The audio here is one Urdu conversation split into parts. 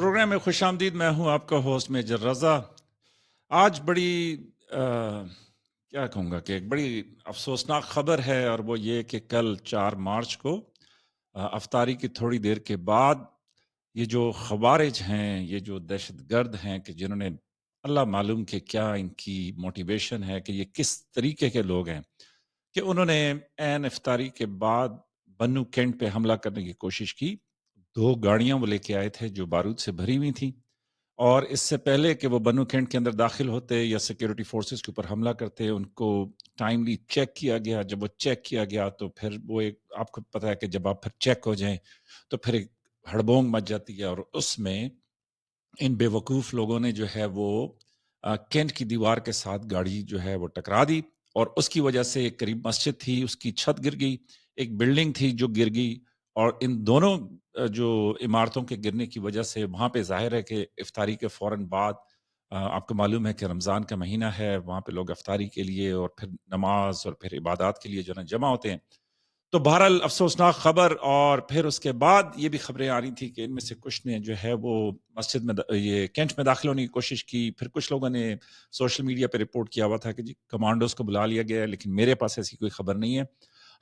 پروگرام میں خوش آمدید. میں ہوں آپ کا ہوسٹ میجر رضا. آج بڑی کیا کہوں گا کہ ایک بڑی افسوسناک خبر ہے، اور وہ یہ کہ کل 4 مارچ کو افطاری کی تھوڑی دیر کے بعد یہ جو خوارج ہیں، یہ جو دہشت گرد ہیں کہ جنہوں نے اللہ معلوم کہ کیا ان کی موٹیویشن ہے، کہ یہ کس طریقے کے لوگ ہیں، کہ انہوں نے عین افطاری کے بعد بنو کینٹ پہ حملہ کرنے کی کوشش کی. 2 گاڑیاں وہ لے کے آئے تھے جو بارود سے بھری ہوئی تھیں، اور اس سے پہلے کہ وہ بنو کینٹ کے اندر داخل ہوتے یا سیکیورٹی فورسز کے اوپر حملہ کرتے، ان کو ٹائملی چیک کیا گیا. جب وہ چیک کیا گیا تو پھر وہ ایک، آپ کو پتہ ہے کہ جب آپ پھر چیک ہو جائیں تو پھر ایک ہڑبونگ مچ جاتی ہے، اور اس میں ان بے وقوف لوگوں نے جو ہے وہ کینٹ کی دیوار کے ساتھ گاڑی جو ہے وہ ٹکرا دی، اور اس کی وجہ سے ایک قریب مسجد تھی اس کی چھت گر گئی، ایک بلڈنگ تھی جو گر گئی. اور ان دونوں جو عمارتوں کے گرنے کی وجہ سے وہاں پہ ظاہر ہے کہ افطاری کے فوراً بعد آپ کو معلوم ہے کہ رمضان کا مہینہ ہے، وہاں پہ لوگ افطاری کے لیے اور پھر نماز اور پھر عبادات کے لیے جو ہے نا جمع ہوتے ہیں. تو بہرحال افسوسناک خبر. اور پھر اس کے بعد یہ بھی خبریں آ رہی تھی کہ ان میں سے کچھ نے جو ہے وہ مسجد میں یہ کینٹ میں داخل ہونے کی کوشش کی. پھر کچھ لوگوں نے سوشل میڈیا پہ رپورٹ کیا ہوا تھا کہ جی کمانڈوز کو بلا لیا گیا ہے، لیکن میرے پاس ایسی کوئی خبر نہیں ہے.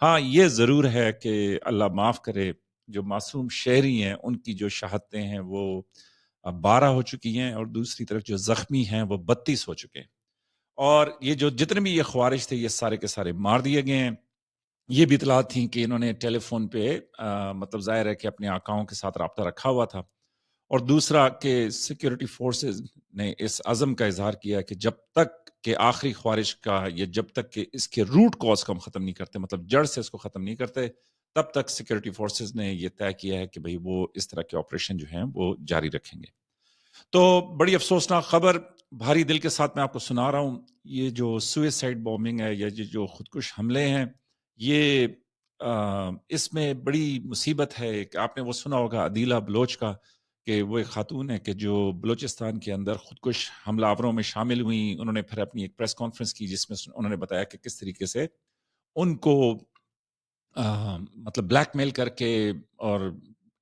ہاں یہ ضرور ہے کہ اللہ معاف کرے، جو معصوم شہری ہیں ان کی جو شہادتیں ہیں وہ 12 ہو چکی ہیں، اور دوسری طرف جو زخمی ہیں وہ 32 ہو چکے ہیں. اور یہ جو جتنے بھی یہ خوارج تھے یہ سارے کے سارے مار دیے گئے ہیں. یہ بھی اطلاعات تھیں کہ انہوں نے ٹیلی فون پہ مطلب ظاہر ہے کہ اپنے آقاؤں کے ساتھ رابطہ رکھا ہوا تھا. اور دوسرا کہ سیکیورٹی فورسز نے اس عزم کا اظہار کیا کہ جب تک کہ آخری خوارج کا، یا جب تک کہ اس کے روٹ کاز کو ہم ختم نہیں کرتے، مطلب جڑ سے اس کو ختم نہیں کرتے، تب تک سیکیورٹی فورسز نے یہ طے کیا ہے کہ بھئی وہ اس طرح کے آپریشن جو ہیں وہ جاری رکھیں گے. تو بڑی افسوسناک خبر بھاری دل کے ساتھ میں آپ کو سنا رہا ہوں. یہ جو سوئسائڈ بومبنگ ہے، یا یہ جو خودکش حملے ہیں، یہ اس میں بڑی مصیبت ہے. کہ آپ نے وہ سنا ہوگا عدیلہ بلوچ کا، کہ وہ ایک خاتون ہے کہ جو بلوچستان کے اندر خودکش حملہ آوروں میں شامل ہوئیں. انہوں نے پھر اپنی ایک پریس کانفرنس کی جس میں انہوں نے بتایا کہ کس طریقے سے ان کو مطلب بلیک میل کر کے اور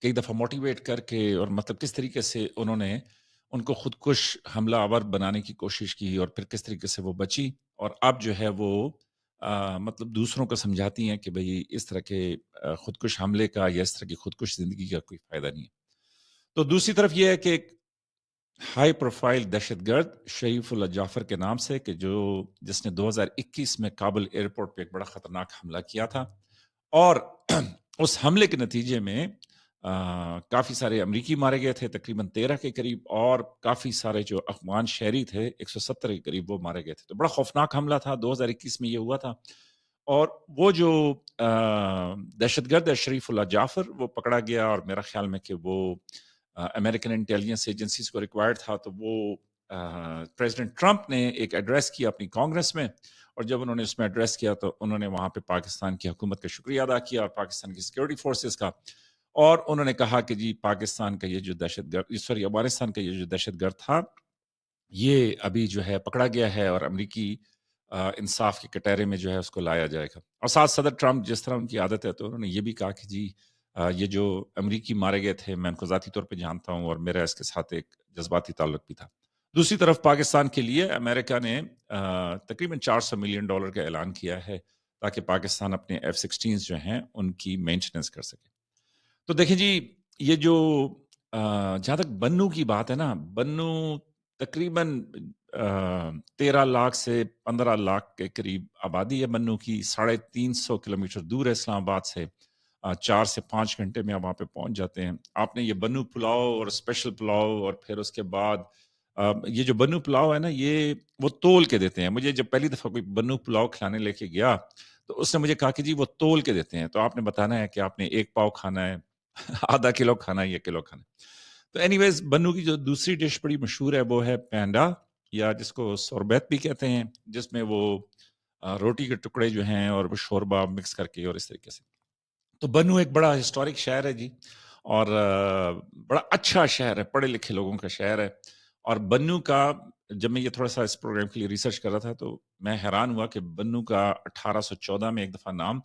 کئی دفعہ موٹیویٹ کر کے، اور مطلب کس طریقے سے انہوں نے ان کو خودکش حملہ آور بنانے کی کوشش کی، اور پھر کس طریقے سے وہ بچی، اور اب جو ہے وہ مطلب دوسروں کو سمجھاتی ہیں کہ بھئی اس طرح کے خودکش حملے کا یا اس طرح کی خودکش زندگی کا کوئی فائدہ نہیں ہے. تو دوسری طرف یہ ہے کہ ایک ہائی پروفائل دہشت گرد شریف اللہ جعفر کے نام سے، کہ جس نے 2021 میں کابل ایئرپورٹ پہ ایک بڑا خطرناک حملہ کیا تھا، اور اس حملے کے نتیجے میں کافی سارے امریکی مارے گئے تھے، تقریباً 13 کے قریب، اور کافی سارے جو افغان شہری تھے 170 کے قریب وہ مارے گئے تھے. تو بڑا خوفناک حملہ تھا، 2021 میں یہ ہوا تھا. اور وہ جو دہشت گرد ہے شریف اللہ جعفر، وہ پکڑا گیا، اور میرا خیال میں کہ وہ امریکن انٹیلیجنس ایجنسیز کو ریکوائرڈ تھا. تو وہ پریزیڈنٹ ٹرمپ نے ایک ایڈریس کیا اپنی کانگریس میں، اور جب انہوں نے اس میں ایڈریس کیا تو انہوں نے وہاں پہ پاکستان کی حکومت کا شکریہ ادا کیا، اور پاکستان کی سیکیورٹی فورسز کا. اور انہوں نے کہا کہ جی پاکستان کا یہ جو دہشت گرد، سوری افغانستان کا یہ جو دہشت گرد تھا، یہ ابھی جو ہے پکڑا گیا ہے، اور امریکی انصاف کے کٹہرے میں جو ہے اس کو لایا جائے گا. اور ساتھ صدر ٹرمپ جس طرح ان کی عادت ہے، تو انہوں نے یہ بھی کہا کہ جی یہ جو امریکی مارے گئے تھے میں ان کو ذاتی طور پہ جانتا ہوں، اور میرا اس کے ساتھ ایک جذباتی تعلق بھی تھا. دوسری طرف پاکستان کے لیے امریکہ نے تقریباً $400 ملین کا اعلان کیا ہے تاکہ پاکستان اپنے F-16 جو ہیں ان کی مینٹیننس کر سکے. تو دیکھیں جی، یہ جو جہاں تک بنو کی بات ہے نا، بنو تقریباً 13 لاکھ سے 15 لاکھ کے قریب آبادی ہے بنو کی. 350 کلومیٹر دور ہے اسلام آباد سے. 4 سے 5 گھنٹے میں آپ وہاں پہ پہنچ جاتے ہیں. آپ نے یہ بنو پلاؤ اور اسپیشل پلاؤ، اور پھر اس کے بعد یہ جو بنو پلاؤ ہے نا، یہ وہ تول کے دیتے ہیں. مجھے جب پہلی دفعہ کوئی بنو پلاؤ کھلانے لے کے گیا تو اس نے مجھے کہا کہ جی وہ تول کے دیتے ہیں، تو آپ نے بتانا ہے کہ آپ نے 1 پاؤ کھانا ہے، آدھا کلو کھانا ہے، 1 کلو کھانا ہے. تو اینی ویز بنو کی جو دوسری ڈش بڑی مشہور ہے وہ ہے پینڈا، یا جس کو سوربیت بھی کہتے ہیں، جس میں وہ روٹی کے ٹکڑے جو ہیں اور وہ شوربہ مکس کر کے اور اس طریقے سے. تو بنو ایک بڑا ہسٹورک شہر ہے جی، اور بڑا اچھا شہر ہے، پڑھے لکھے لوگوں کا شہر ہے. اور بنو کا جب میں یہ تھوڑا سا اس پروگرام کے لیے ریسرچ کر رہا تھا تو میں حیران ہوا کہ بنو کا 1814 میں ایک دفعہ نام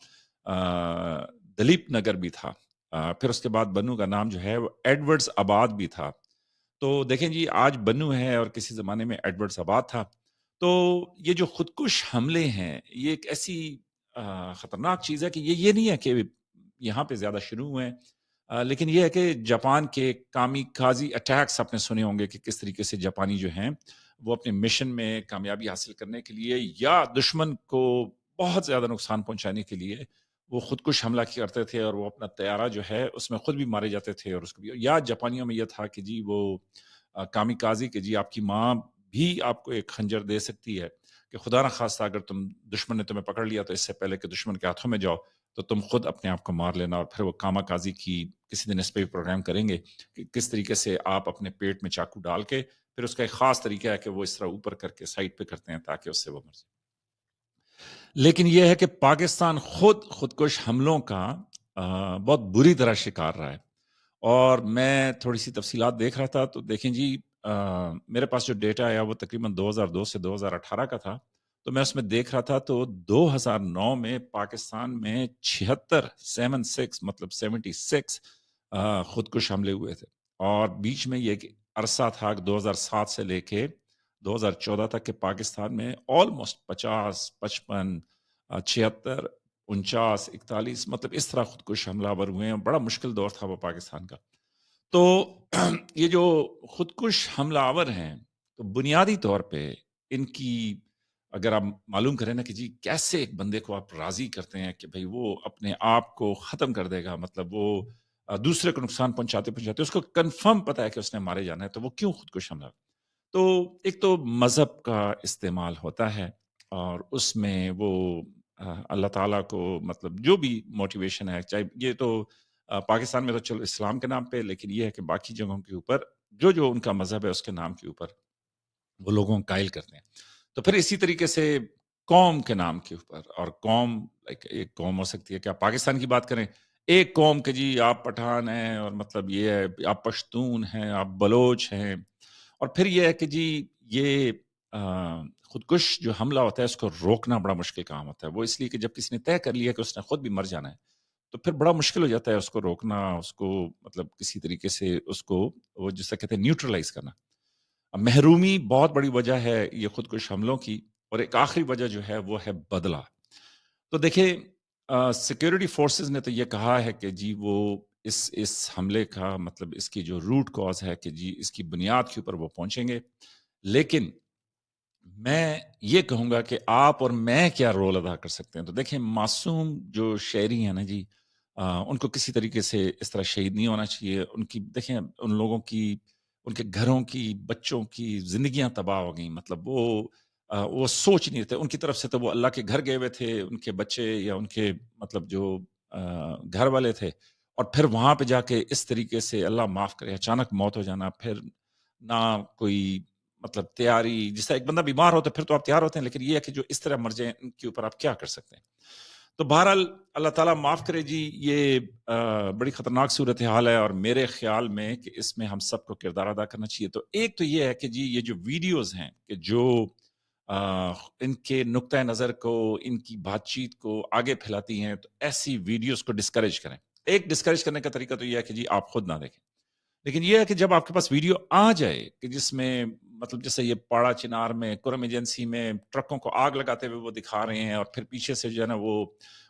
دلیپ نگر بھی تھا. پھر اس کے بعد بنو کا نام جو ہے وہ ایڈورڈز آباد بھی تھا. تو دیکھیں جی آج بنو ہے اور کسی زمانے میں ایڈورڈ سادات تھا۔ تو یہ جو خودکش حملے ہیں یہ ایک ایسی خطرناک چیز ہے کہ یہ نہیں ہے کہ یہاں پہ زیادہ شروع ہوئے ہیں، لیکن یہ ہے کہ جاپان کے کامی کازی اٹیکس آپ نے سنے ہوں گے کہ کس طریقے سے جاپانی جو ہیں وہ اپنے مشن میں کامیابی حاصل کرنے کے لیے یا دشمن کو بہت زیادہ نقصان پہنچانے کے لیے وہ خودکش حملہ کیا کرتے تھے، اور وہ اپنا طیارہ جو ہے اس میں خود بھی مارے جاتے تھے، اور اس کو بھی یا جاپانیوں میں یہ تھا کہ جی وہ کامی کازی کہ جی آپ کی ماں بھی آپ کو ایک خنجر دے سکتی ہے کہ خدا نہ خواستہ اگر دشمن نے تمہیں پکڑ لیا تو اس سے پہلے کہ دشمن کے ہاتھوں میں جاؤ تو تم خود اپنے آپ کو مار لینا، اور پھر وہ کاما کازی کی کسی دن اس پہ بھی پروگرام کریں گے کہ کس طریقے سے آپ اپنے پیٹ میں چاقو ڈال کے پھر اس کا ایک خاص طریقہ ہے کہ وہ اس طرح اوپر کر کے سائڈ پہ کرتے ہیں تاکہ اس سے وہ مر جائے۔ لیکن یہ ہے کہ پاکستان خودکش حملوں کا بہت بری طرح شکار رہا ہے، اور میں تھوڑی سی تفصیلات دیکھ رہا تھا تو دیکھیں جی میرے پاس جو ڈیٹا آیا وہ تقریباً 2002 سے 2018 کا تھا، تو میں اس میں دیکھ رہا تھا تو 2009 میں پاکستان میں 76 مطلب 76 خودکش حملے ہوئے تھے، اور بیچ میں یہ ایک عرصہ تھا 2007 سے لے کے 2014 تک کہ پاکستان میں آلموسٹ 50 55 76 49 41 مطلب اس طرح خودکش حملہ آور ہوئے ہیں، بڑا مشکل دور تھا وہ پاکستان کا۔ تو یہ جو خودکش حملہ آور ہیں تو بنیادی طور پہ ان کی اگر آپ معلوم کریں نا کہ جی کیسے ایک بندے کو آپ راضی کرتے ہیں کہ بھئی وہ اپنے آپ کو ختم کر دے گا، مطلب وہ دوسرے کو نقصان پہنچاتے پہنچاتے اس کو کنفرم پتا ہے کہ اس نے مارے جانا ہے، تو وہ کیوں خودکش حملہ؟ تو ایک تو مذہب کا استعمال ہوتا ہے، اور اس میں وہ اللہ تعالیٰ کو مطلب جو بھی موٹیویشن ہے، چاہے یہ تو پاکستان میں تو چلو اسلام کے نام پہ، لیکن یہ ہے کہ باقی جگہوں کے اوپر جو ان کا مذہب ہے اس کے نام کے اوپر وہ لوگوں کو قائل کرتے ہیں۔ تو پھر اسی طریقے سے قوم کے نام کے اوپر، اور قوم ایک قوم ہو سکتی ہے کہ آپ پاکستان کی بات کریں، ایک قوم کہ جی آپ پٹھان ہیں، اور مطلب یہ ہے آپ پشتون ہیں، آپ بلوچ ہیں، اور پھر یہ ہے کہ جی یہ خودکش جو حملہ ہوتا ہے اس کو روکنا بڑا مشکل کام ہوتا ہے، وہ اس لیے کہ جب کسی نے طے کر لیا کہ اس نے خود بھی مر جانا ہے تو پھر بڑا مشکل ہو جاتا ہے اس کو روکنا، اس کو مطلب کسی طریقے سے اس کو وہ جسے کہتے ہیں نیوٹرلائز کرنا۔ اب محرومی بہت بڑی وجہ ہے یہ خودکش حملوں کی، اور ایک آخری وجہ جو ہے وہ ہے بدلہ۔ تو دیکھیں سیکیورٹی فورسز نے تو یہ کہا ہے کہ جی وہ اس حملے کا مطلب اس کی جو روٹ کاز ہے کہ جی اس کی بنیاد کے اوپر وہ پہنچیں گے، لیکن میں یہ کہوں گا کہ آپ اور میں کیا رول ادا کر سکتے ہیں۔ تو دیکھیں معصوم جو شہری ہیں نا جی، ان کو کسی طریقے سے اس طرح شہید نہیں ہونا چاہیے۔ ان کی دیکھیں ان لوگوں کی، ان کے گھروں کی، بچوں کی زندگیاں تباہ ہو گئیں، مطلب وہ سوچ نہیں تھے ان کی طرف سے، تو وہ اللہ کے گھر گئے ہوئے تھے، ان کے بچے یا ان کے مطلب جو گھر والے تھے، اور پھر وہاں پہ جا کے اس طریقے سے اللہ معاف کرے اچانک موت ہو جانا، پھر نہ کوئی مطلب تیاری، جس طرح ایک بندہ بیمار ہوتا ہے پھر تو آپ تیار ہوتے ہیں، لیکن یہ ہے کہ جو اس طرح مر جائیں ان کے اوپر آپ کیا کر سکتے ہیں۔ تو بہرحال اللہ تعالیٰ معاف کرے جی، یہ بڑی خطرناک صورتحال ہے، اور میرے خیال میں کہ اس میں ہم سب کو کردار ادا کرنا چاہیے۔ تو ایک تو یہ ہے کہ جی یہ جو ویڈیوز ہیں کہ جو ان کے نقطۂ نظر کو، ان کی بات چیت کو آگے پھیلاتی ہیں، تو ایسی ویڈیوز کو ڈسکریج کریں۔ ایک ڈسکریج کرنے کا طریقہ تو یہ ہے کہ جی آپ خود نہ دیکھیں، لیکن یہ ہے کہ جب آپ کے پاس ویڈیو آ جائے کہ جس میں مطلب جیسے یہ پاڑا چنار میں کرم ایجنسی میں ٹرکوں کو آگ لگاتے ہوئے وہ دکھا رہے ہیں، اور پھر پیچھے سے جو ہے نا وہ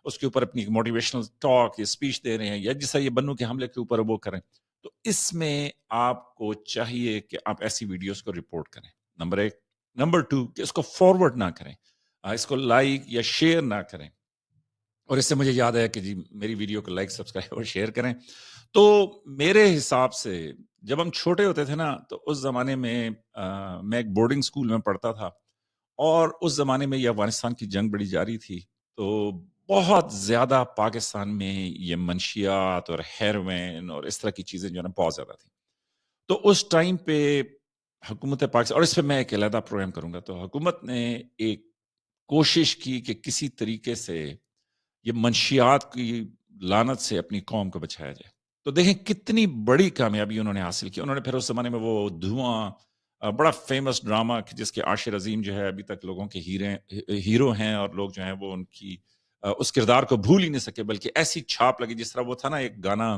اس کے اوپر اپنی موٹیویشنل ٹاک یا اسپیچ دے رہے ہیں، یا جیسا یہ بنو کے حملے کے اوپر وہ کریں، تو اس میں آپ کو چاہیے کہ آپ ایسی ویڈیوز کو رپورٹ کریں، نمبر ایک۔ نمبر ٹو کہ اس کو فارورڈ نہ کریں، اس کو لائک یا شیئر نہ کریں۔ اور اس سے مجھے یاد ہے کہ جی میری ویڈیو کو لائک، سبسکرائب اور شیئر کریں۔ تو میرے حساب سے جب ہم چھوٹے ہوتے تھے نا تو اس زمانے میں میں ایک بورڈنگ اسکول میں پڑھتا تھا، اور اس زمانے میں یہ افغانستان کی جنگ بڑی جاری تھی، تو بہت زیادہ پاکستان میں یہ منشیات اور ہیروین اور اس طرح کی چیزیں جو ہے نا بہت زیادہ تھی۔ تو اس ٹائم پہ حکومت پاکستان، اور اس پہ میں ایک علیحدہ پروگرام کروں گا، تو حکومت نے ایک کوشش کی کہ کسی طریقے سے یہ منشیات کی لعنت سے اپنی قوم کو بچایا جائے۔ تو دیکھیں کتنی بڑی کامیابی انہوں نے حاصل کی۔ انہوں نے پھر اس زمانے میں وہ دھواں، بڑا فیمس ڈرامہ جس کے عاشر عظیم جو ہے ابھی تک لوگوں کے ہیرو ہیں، اور لوگ جو ہیں وہ ان کی اس کردار کو بھول ہی نہیں سکے، بلکہ ایسی چھاپ لگی جس طرح وہ تھا نا ایک گانا